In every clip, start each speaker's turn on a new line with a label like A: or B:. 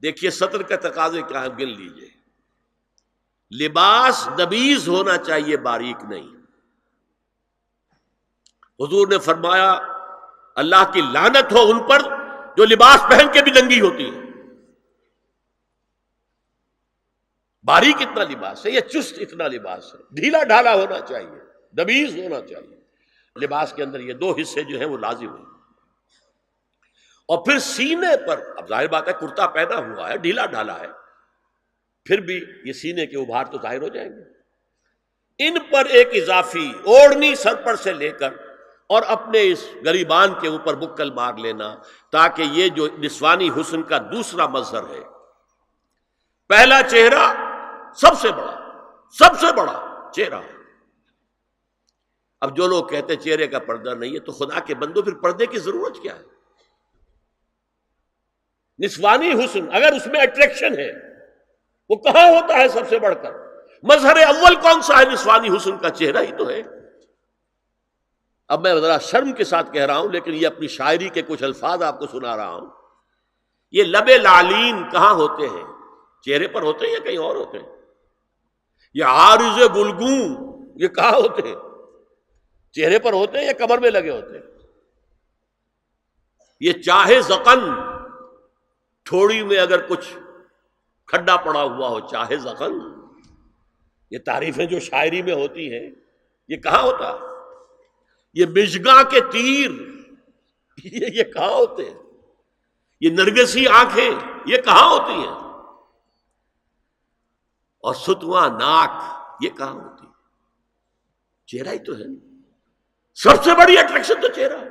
A: دیکھیے سطر کا تقاضے کیا ہے، گن لیجئے. لباس نبیذ ہونا چاہیے، باریک نہیں. حضور نے فرمایا اللہ کی لعنت ہو ان پر جو لباس پہن کے بھی ننگی ہوتی ہے. باریک اتنا لباس ہے یا چست اتنا لباس ہے؟ ڈھیلا ڈھالا ہونا چاہیے، نبیذ ہونا چاہیے. لباس کے اندر یہ دو حصے جو ہیں وہ لازم ہیں. اور پھر سینے پر، اب ظاہر بات ہے کرتا پہنا ہوا ہے، ڈھیلا ڈھالا ہے، پھر بھی یہ سینے کے ابھار تو ظاہر ہو جائیں گے. ان پر ایک اضافی اوڑھنی سر پر سے لے کر اور اپنے اس گریبان کے اوپر بکل مار لینا، تاکہ یہ جو نسوانی حسن کا دوسرا مظہر ہے، پہلا چہرہ سب سے بڑا چہرہ. اب جو لوگ کہتے ہیں چہرے کا پردہ نہیں ہے، تو خدا کے بندو پھر پردے کی ضرورت کیا ہے؟ نسوانی حسن اگر اس میں اٹریکشن ہے، وہ کہاں ہوتا ہے سب سے بڑھ کر؟ مظہر اول کون سا ہے نسوانی حسن کا؟ چہرہ ہی تو ہے. اب میں ذرا شرم کے ساتھ کہہ رہا ہوں، لیکن یہ اپنی شاعری کے کچھ الفاظ آپ کو سنا رہا ہوں. یہ لب لعلین کہاں ہوتے ہیں؟ چہرے پر ہوتے ہیں یا کہیں اور ہوتے ہیں؟ یہ عارض گلگوں یہ کہاں ہوتے ہیں؟ چہرے پر ہوتے ہیں یا کمر میں لگے ہوتے ہیں؟ یہ چاہے زقن، تھوڑی میں اگر کچھ کھڈا پڑا ہوا ہو، چاہے زقن. یہ تعریفیں جو شاعری میں ہوتی ہیں یہ کہاں ہوتا؟ یہ مژگاں کے تیر یہ کہاں ہوتے ہیں؟ یہ نرگسی آنکھیں یہ کہاں ہوتی ہیں؟ اور ستواں ناک یہ کہاں ہوتی؟ چہرہ ہی تو ہے. سب سے بڑی اٹریکشن تو چہرہ ہے.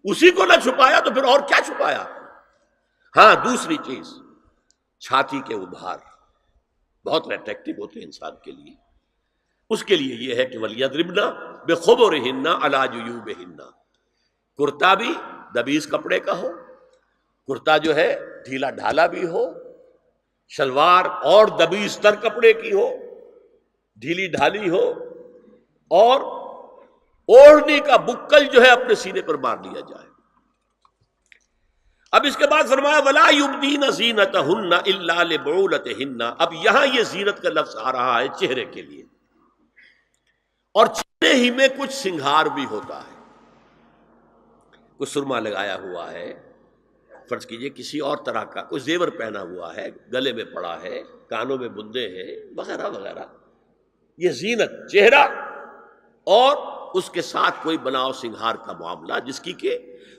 A: اسی کو نہ چھپایا تو پھر اور کیا چھپایا؟ ہاں دوسری چیز، چھاتی کے ابھار بہت اٹریکٹیو ہوتے ہیں انسان کے لیے. اس کے لیے یہ ہے کہ وَلْيَضْرِبْنَ بِخُمُرِهِنَّ عَلَى جُيُوبِهِنَّ. کرتا بھی نبیذ کپڑے کا ہو، کرتا جو ہے ڈھیلا ڈھالا بھی ہو، شلوار اور نبیذ تر کپڑے کی ہو، ڈھیلی ڈھالی ہو، اور اوڑھنی کا بکل جو ہے اپنے سینے پر مار لیا جائے. اب اس کے بعد فرمایا وَلَا يُبْدِينَ زِينَتَهُنَّ إِلَّا لِبُعُولَتِهِنَّ. اب یہاں یہ زینت کا لفظ آ رہا ہے چہرے کے لیے، اور چہرے ہی میں کچھ سنگھار بھی ہوتا ہے. کوئی سرما لگایا ہوا ہے، فرض کیجئے کسی اور طرح کا کوئی زیور پہنا ہوا ہے، گلے میں پڑا ہے، کانوں میں بندے ہیں وغیرہ وغیرہ. یہ زینت چہرہ اور اس کے ساتھ کوئی بناؤ سنگھار کا معاملہ، جس کی کہ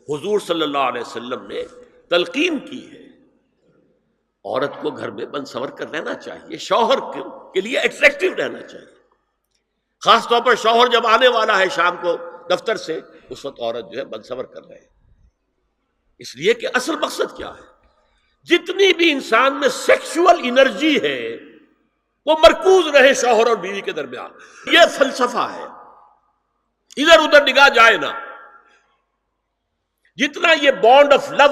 A: حضور صلی اللہ علیہ وسلم نے تلقین کی ہے. عورت کو گھر میں بن سنور کر رہنا چاہیے، شوہر کے لیے اٹریکٹیو رہنا چاہیے. خاص طور پر شوہر جب آنے والا ہے شام کو دفتر سے، اس وقت عورت جو ہے بن سنور کر رہے ہیں. اس لیے کہ اصل مقصد کیا ہے؟ جتنی بھی انسان میں سیکشول انرجی ہے وہ مرکوز رہے شوہر اور بیوی کے درمیان. یہ فلسفہ ہے، ادھر ادھر نگاہ جائے نہ. جتنا یہ بانڈ آف لو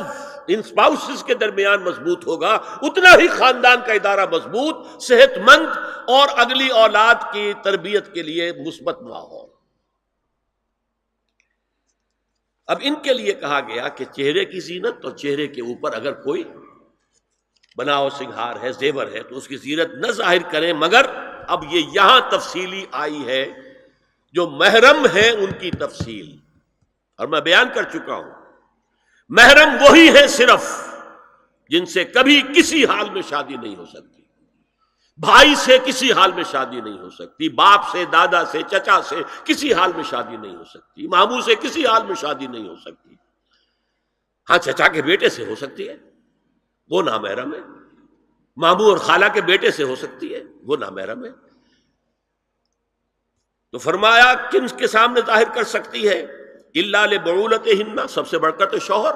A: ان اسپاؤسز کے درمیان مضبوط ہوگا، اتنا ہی خاندان کا ادارہ مضبوط، صحت مند اور اگلی اولاد کی تربیت کے لیے مثبت ماحول. اب ان کے لیے کہا گیا کہ چہرے کی زینت، اور چہرے کے اوپر اگر کوئی بناؤ سنگھار ہے، زیور ہے، تو اس کی زینت نہ ظاہر کریں. مگر اب یہ یہاں تفصیلی آئی ہے، جو محرم ہیں ان کی تفصیل، اور میں بیان کر چکا ہوں. محرم وہی ہے صرف جن سے کبھی کسی حال میں شادی نہیں ہو سکتی. بھائی سے کسی حال میں شادی نہیں ہو سکتی، باپ سے، دادا سے، چچا سے کسی حال میں شادی نہیں ہو سکتی، ماموں سے کسی حال میں شادی نہیں ہو سکتی. ہاں چچا کے بیٹے سے ہو سکتی ہے، وہ نامحرم ہے. ماموں اور خالہ کے بیٹے سے ہو سکتی ہے، وہ نامحرم ہے. تو فرمایا کن کے سامنے ظاہر کر سکتی ہے؟ الا لبعولتہن، سب سے بڑھ کر تو شوہر،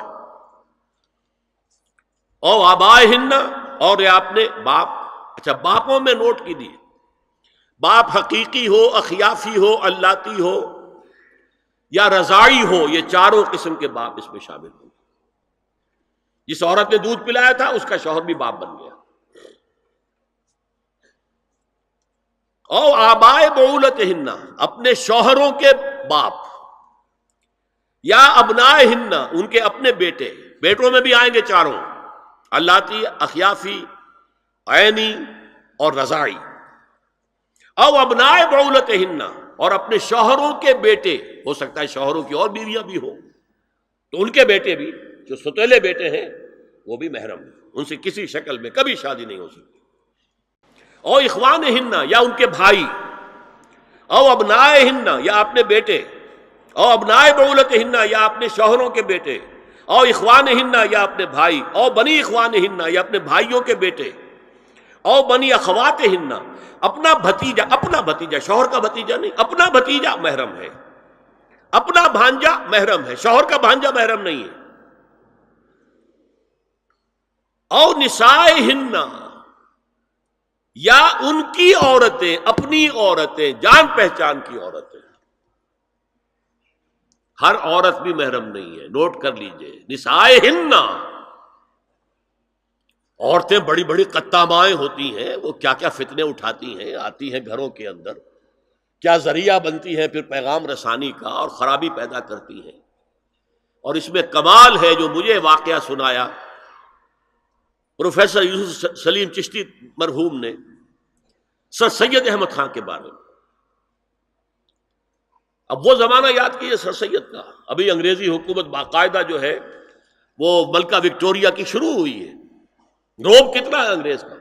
A: او آبائہن، اور یہ آپ نے باپ. اچھا باپوں میں نوٹ کیجیے، باپ حقیقی ہو، اخیافی ہو، اللاتی ہو یا رضاعی ہو، یہ چاروں قسم کے باپ اس میں شامل ہوں. جس عورت نے دودھ پلایا تھا اس کا شوہر بھی باپ بن گیا. او آبائے بعولتہن، اپنے شوہروں کے باپ، یا ابنائہن، ان کے اپنے بیٹے، بیٹوں میں بھی آئیں گے چاروں. اللاتی اخیافی عینی اور رضاعی، او ابناء بعولتہن، اور اپنے شوہروں کے بیٹے، ہو سکتا ہے شوہروں کی اور بیویاں بھی ہوں تو ان کے بیٹے بھی، جو ستیلے بیٹے ہیں وہ بھی محرم ہیں، ان سے کسی شکل میں کبھی شادی نہیں ہو سکتی، او اخوانہن، یا ان کے بھائی، او ابنائہن، یا اپنے بیٹے، او ابناء بعولتہن، یا اپنے شوہروں کے بیٹے، او اخوانہن، یا اپنے بھائی، او بنی اخوانہن، یا اپنے بھائیوں کے بیٹے، او بنی اخواتہن، اپنا بھتیجا، شوہر کا بھتیجا نہیں، اپنا بھتیجا محرم ہے، اپنا بھانجا محرم ہے، شوہر کا بھانجا محرم نہیں ہے، او نسائہن، یا ان کی عورتیں، اپنی عورتیں، جان پہچان کی عورتیں، ہر عورت بھی محرم نہیں ہے، نوٹ کر لیجئے، نسائہن، عورتیں بڑی بڑی قطامائیں ہوتی ہیں، وہ کیا کیا فتنے اٹھاتی ہیں، آتی ہیں گھروں کے اندر، کیا ذریعہ بنتی ہیں پھر پیغام رسانی کا، اور خرابی پیدا کرتی ہیں، اور اس میں کمال ہے جو مجھے واقعہ سنایا پروفیسر یوسف سلیم چشتی مرحوم نے سر سید احمد خان کے بارے میں۔ اب وہ زمانہ یاد کیجیے سر سید کا، ابھی انگریزی حکومت باقاعدہ جو ہے وہ ملکہ وکٹوریہ کی شروع ہوئی ہے، روب کتنا ہے انگریز کا،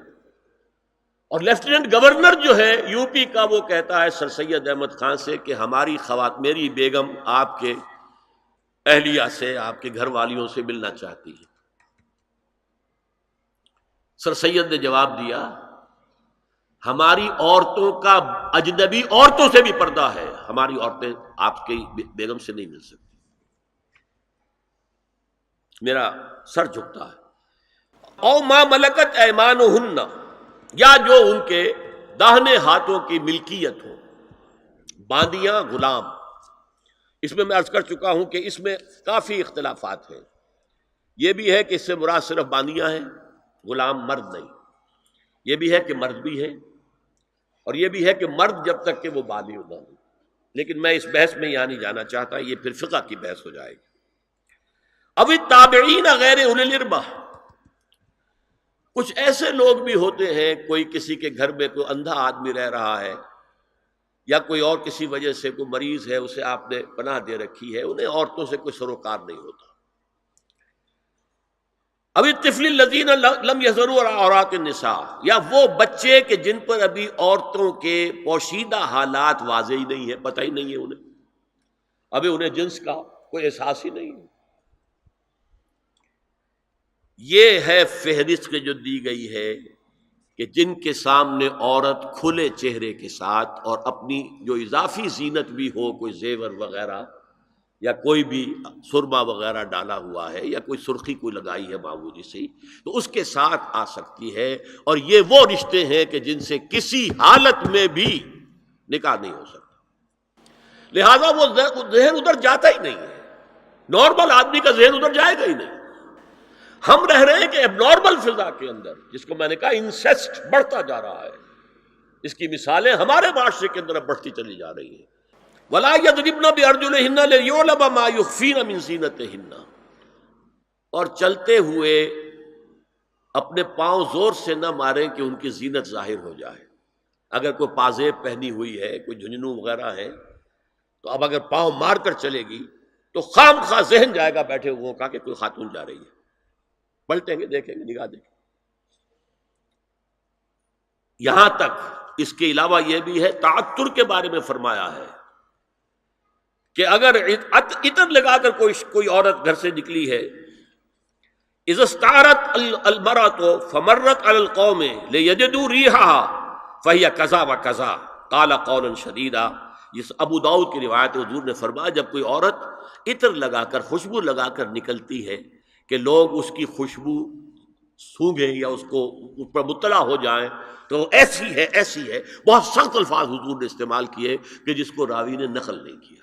A: اور لیفٹیننٹ گورنر جو ہے یو پی کا وہ کہتا ہے سر سید احمد خان سے کہ ہماری میری بیگم آپ کے اہلیہ سے، آپ کے گھر والیوں سے ملنا چاہتی ہے۔ سر سید نے جواب دیا ہماری عورتوں کا اجنبی عورتوں سے بھی پردہ ہے، ہماری عورتیں آپ کی بیگم سے نہیں مل سکتی۔ میرا سر جھکتا ہے۔ او ما ملکت ایمانہن، یا جو ان کے داہنے ہاتھوں کی ملکیت ہو، باندیاں، غلام۔ اس میں عرض کر چکا ہوں کہ اس میں کافی اختلافات ہیں، یہ بھی ہے کہ اس سے مراد صرف باندیاں ہیں، غلام مرد نہیں، یہ بھی ہے کہ مرد بھی ہے، اور یہ بھی ہے کہ مرد جب تک کہ وہ بالغ نہ ہو، لیکن میں اس بحث میں یہاں نہیں جانا چاہتا، یہ پھر فقہ کی بحث ہو جائے گی۔ اب التابعین غیر اولی الاربہ، کچھ ایسے لوگ بھی ہوتے ہیں، کوئی کسی کے گھر میں کوئی اندھا آدمی رہ رہا ہے، یا کوئی اور کسی وجہ سے کوئی مریض ہے، اسے آپ نے پناہ دے رکھی ہے، انہیں عورتوں سے کوئی سروکار نہیں ہوتا۔ اب الطفل الذین لم یظہروا علی عورات النساء، یا وہ بچے کہ جن پر ابھی عورتوں کے پوشیدہ حالات واضح ہی نہیں ہے، پتہ ہی نہیں ہے انہیں، ابھی انہیں جنس کا کوئی احساس ہی نہیں ہے۔ یہ ہے فہرست کے جو دی گئی ہے کہ جن کے سامنے عورت کھلے چہرے کے ساتھ اور اپنی جو اضافی زینت بھی ہو، کوئی زیور وغیرہ یا کوئی بھی سرما وغیرہ ڈالا ہوا ہے، یا کوئی سرخی کوئی لگائی ہے معمولی سی، تو اس کے ساتھ آ سکتی ہے، اور یہ وہ رشتے ہیں کہ جن سے کسی حالت میں بھی نکاح نہیں ہو سکتا، لہذا وہ ذہن ادھر جاتا ہی نہیں ہے، نارمل آدمی کا ذہن ادھر جائے گا ہی نہیں۔ ہم رہ رہے ہیں کہ اب نارمل فضا کے اندر، جس کو میں نے کہا انسیسٹ بڑھتا جا رہا ہے، اس کی مثالیں ہمارے معاشرے کے اندر بڑھتی چلی جا رہی ہیں۔ وَلَا يَضْرِبْنَ بِأَرْجُلِهِنَّ لِيُعْلَمَ مَا يُخْفِينَ مِنْ زِينَتِهِنَّ، اور چلتے ہوئے اپنے پاؤں زور سے نہ ماریں کہ ان کی زینت ظاہر ہو جائے۔ اگر کوئی پازیب پہنی ہوئی ہے، کوئی جھنجھنو وغیرہ ہے، تو اب اگر پاؤں مار کر چلے گی تو خام خواہ ذہن جائے گا بیٹھے ہوئے کا کہ کوئی خاتون جا رہی ہے، پلٹیں گے، دیکھیں گے، نگاہ دیکھیں۔ یہاں تک اس کے علاوہ یہ بھی ہے، تعطر کے بارے میں فرمایا ہے کہ اگر عطر لگا کر کوئی عورت گھر سے نکلی ہے، اذا استعارت المرأة فمرت على القوم ليجدوا ريحها فهي كذا وكذا قال قولا شديدا۔ یہ ابو داؤد کی روایت، حضور نے فرمایا جب کوئی عورت عطر لگا کر، خوشبو لگا کر نکلتی ہے کہ لوگ اس کی خوشبو سونگیں یا اس پر مطلع ہو جائیں تو ایسی ہے، ایسی ہے، بہت سخت الفاظ حضور نے استعمال کیے کہ جس کو راوی نے نقل نہیں کیا۔